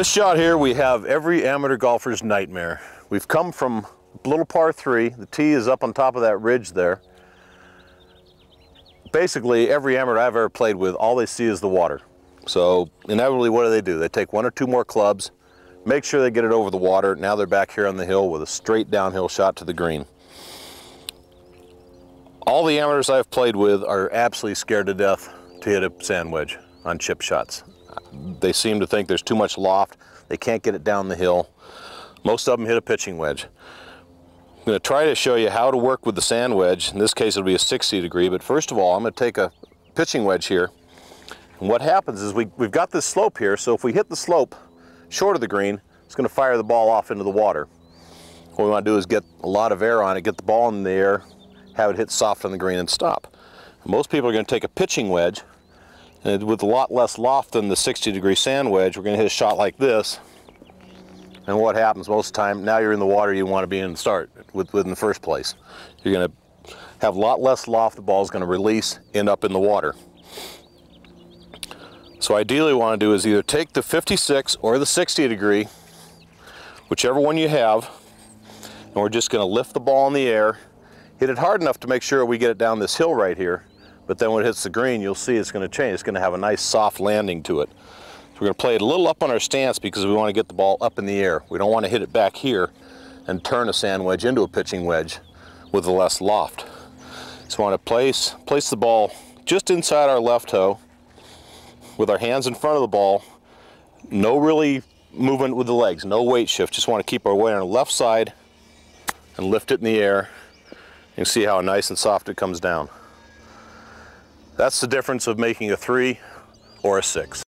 This shot here, we have every amateur golfer's nightmare. We've come from little par 3. The tee is up on top of that ridge there. Basically, every amateur I've ever played with, all they see is the water. So inevitably, what do? They take 1 or 2 more clubs, make sure they get it over the water. Now they're back here on the hill with a straight downhill shot to the green. All the amateurs I've played with are absolutely scared to death to hit a sand wedge on chip shots. They seem to think there's too much loft. They can't get it down the hill. Most of them hit a pitching wedge. I'm going to try to show you how to work with the sand wedge. In this case, it'll be a 60 degree, but first of all, I'm going to take a pitching wedge here. And what happens is we've got this slope here, so if we hit the slope short of the green, it's going to fire the ball off into the water. What we want to do is get a lot of air on it, get the ball in the air, have it hit soft on the green and stop. And most people are going to take a pitching wedge, and with a lot less loft than the 60 degree sand wedge, we're going to hit a shot like this. And what happens most of the time, now you're in the water you want to be in the start with in the first place. You're going to have a lot less loft, the ball's going to release, end up in the water. So ideally what I want to do is either take the 56 or the 60 degree, whichever one you have, and we're just going to lift the ball in the air, hit it hard enough to make sure we get it down this hill right here, but then when it hits the green, you'll see it's going to change. It's going to have a nice soft landing to it. We're going to play it a little up on our stance because we want to get the ball up in the air. We don't want to hit it back here and turn a sand wedge into a pitching wedge with the less loft. So we want to place the ball just inside our left toe with our hands in front of the ball. No really movement with the legs, no weight shift. Just want to keep our weight on the left side and lift it in the air. You can see how nice and soft it comes down. That's the difference of making a 3 or a 6.